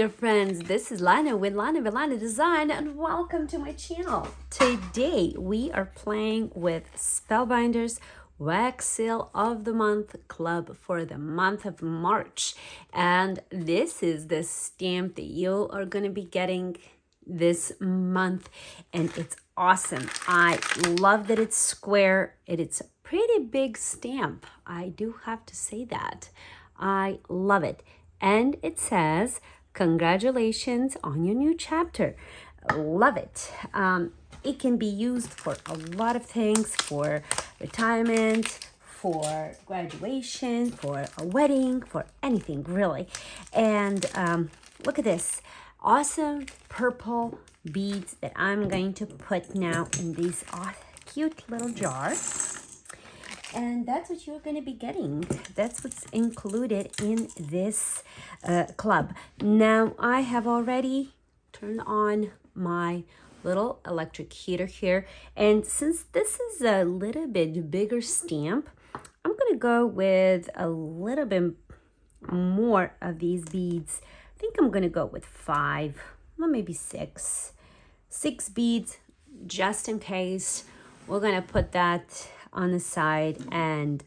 dear friends, this is Lana with Lana Design and welcome to my channel. Today we are playing with Spellbinders Wax Seal of the Month Club for the month of March. And this is the stamp that you are going to be getting this month and it's awesome. I love that it's square. It's a pretty big stamp. I do have to say that. I love it. And it says, congratulations on your new chapter. Love it. It can be used for a lot of things, for retirement, for graduation, for a wedding, for anything really. And look at this awesome purple beads that I'm going to put now in these cute little jars. And that's what you're going to be getting. That's what's included in this club. Now, I have already turned on my little electric heater here. And since this is a little bit bigger stamp, I'm going to go with a little bit more of these beads. I think I'm going to go with 5, or maybe 6. 6 beads, just in case. We're going to put that on the side and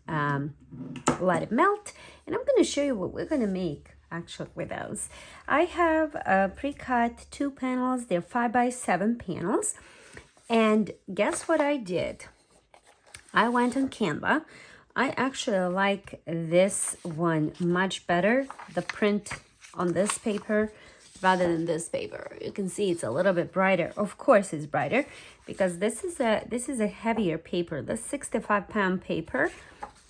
let it melt. And I'm going to show you what we're going to make actually with those. I have pre-cut 2 panels. They're 5x7 panels. And guess what I did? I went on Canva. I actually like this one much better, the print on this paper rather than this paper. You can see it's a little bit brighter. Of course it's brighter because this is a heavier paper, the 65-pound paper,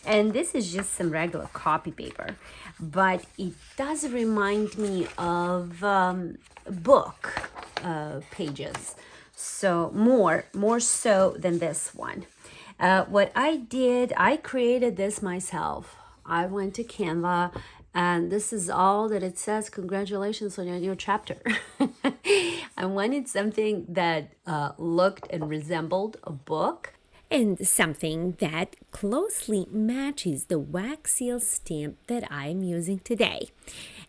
and this is just some regular copy paper. But it does remind me of book pages, so more so than this one. What I did, I created this myself. I went to Canva. And this is all that it says. Congratulations on your new chapter. I wanted something that looked and resembled a book. And something that closely matches the wax seal stamp that I'm using today.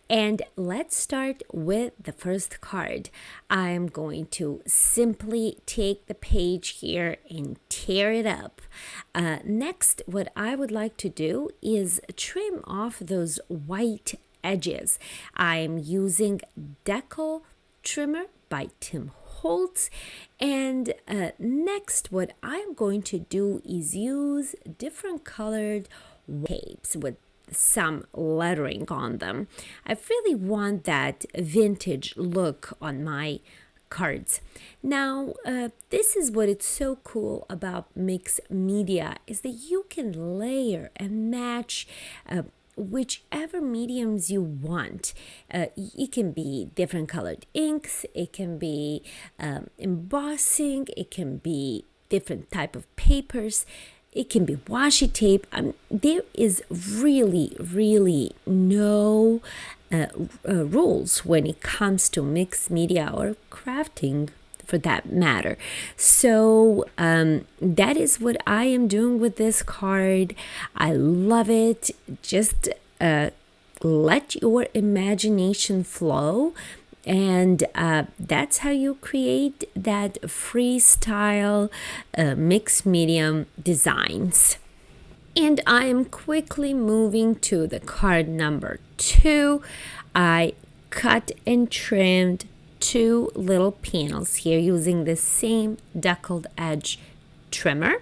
And let's start with the first card. I'm going to simply take the page here and tear it up. Next, what I would like to do is trim off those white edges. I'm using Deckle trimmer by Holtz. And next, what I'm going to do is use different colored tapes with some lettering on them. I really want that vintage look on my cards. Now, this is what it's so cool about mixed media, is that you can layer and match whichever mediums you want. It can be different colored inks, it can be embossing, it can be different type of papers, it can be washi tape. There is really no rules when it comes to mixed media or crafting for that matter. So that is what I am doing with this card. I love it. Just let your imagination flow. And that's how you create that freestyle mixed medium designs. And I am quickly moving to the card number 2. I cut and trimmed 2 little panels here using the same deckled edge trimmer.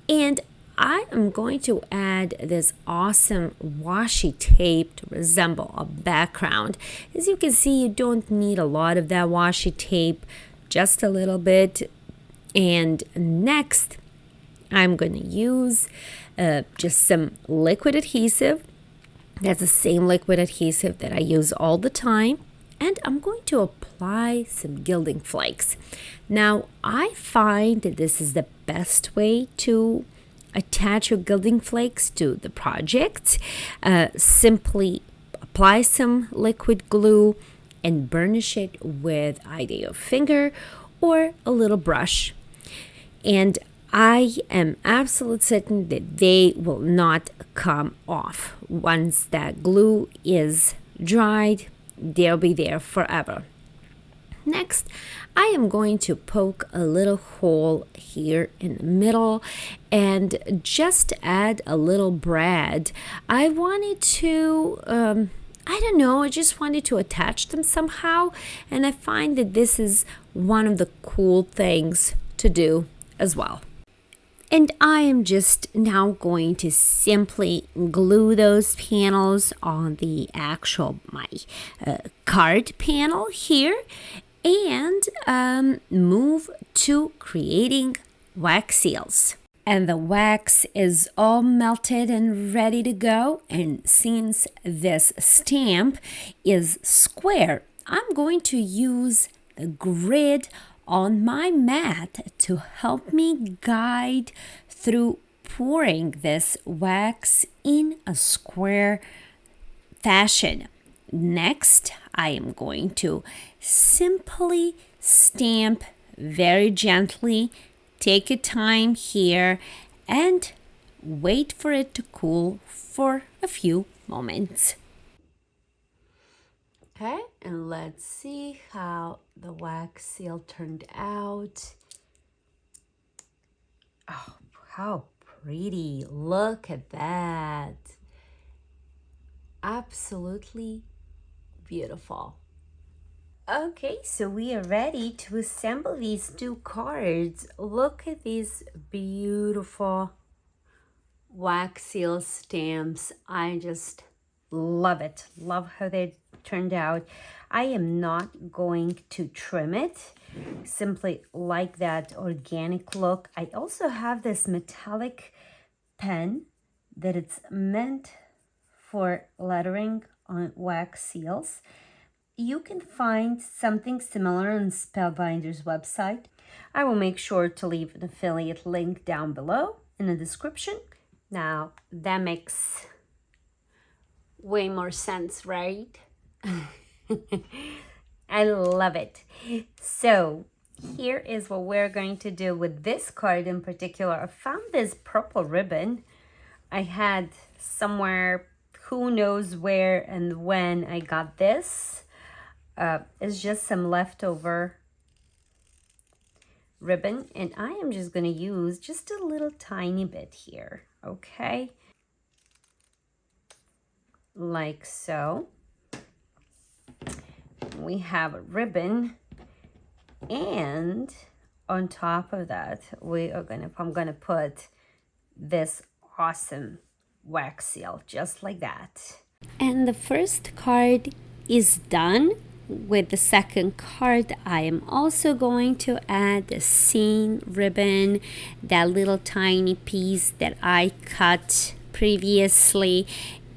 And I am going to add this awesome washi tape to resemble a background. As you can see, you don't need a lot of that washi tape, just a little bit. And next, I'm going to use just some liquid adhesive. That's the same liquid adhesive that I use all the time. And I'm going to apply some gilding flakes. Now, I find that this is the best way to attach your gilding flakes to the project. Simply apply some liquid glue and burnish it with either your finger or a little brush. And I am absolutely certain that they will not come off. Once that glue is dried, they'll be there forever. Next, I am going to poke a little hole here in the middle and just add a little brad. I wanted to, I don't know, I just wanted to attach them somehow, and I find that this is one of the cool things to do as well. And I am just now going to simply glue those panels on the actual my card panel here, and move to creating wax seals. And the wax is all melted and ready to go. And since this stamp is square, I'm going to use the grid on my mat to help me guide through pouring this wax in a square fashion. Next, I am going to simply stamp very gently, take your time here, and wait for it to cool for a few moments. Okay, and let's see how the wax seal turned out. Oh, how pretty. Look at that. Absolutely beautiful. Okay, so we are ready to assemble these two cards. Look at these beautiful wax seal stamps. I just love it. Love how they turned out. I am not going to trim it. Simply like that organic look. I also have this metallic pen that it's meant for lettering on wax seals. You can find something similar on Spellbinders website. I will make sure to leave an affiliate link down below in the description. Now, that makes way more sense, right? I love it. So, here is what we're going to do with this card in particular. I found this purple ribbon I had somewhere, who knows where and when I got this. It's just some leftover ribbon, and I am just going to use just a little tiny bit here, okay? Like so. We have a ribbon, and on top of that, I'm gonna put this awesome wax seal, just like that. And the first card is done. With the second card, I am also going to add the seam ribbon, that little tiny piece that I cut previously.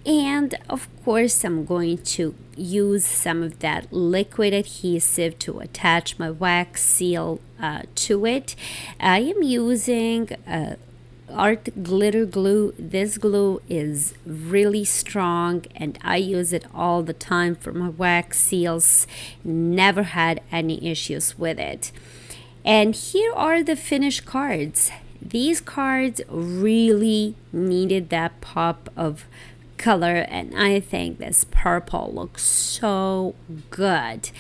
And of course, I'm going to use some of that liquid adhesive to attach my wax seal to it. I am using art glitter glue. This glue is really strong and I use it all the time for my wax seals. Never had any issues with it. And here are the finished cards. These cards really needed that pop of color, and I think this purple looks so good.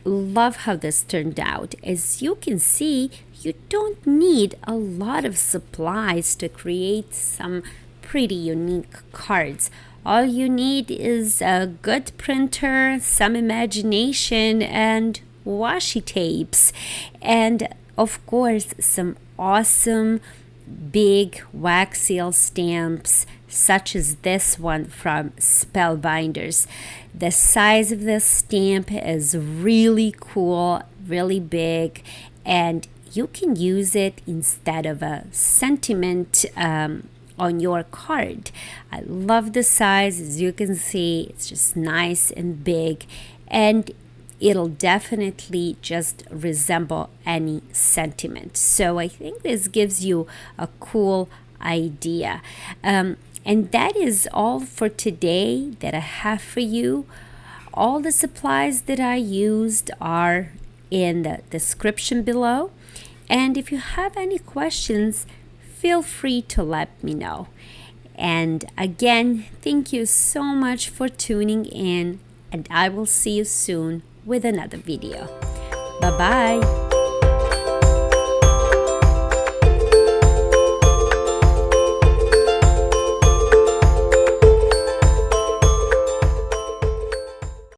Love how this turned out. As you can see, you don't need a lot of supplies to create some pretty unique cards. All you need is a good printer, some imagination, and washi tapes, and of course some awesome big wax seal stamps such as this one from Spellbinders. The size of this stamp is really cool, really big, and you can use it instead of a sentiment on your card. I love the size. As you can see, it's just nice and big, and it'll definitely just resemble any sentiment. So I think this gives you a cool idea. And that is all for today that I have for you. All the supplies that I used are in the description below. And if you have any questions, feel free to let me know. And again, thank you so much for tuning in. and I will see you soon with another video. Bye bye!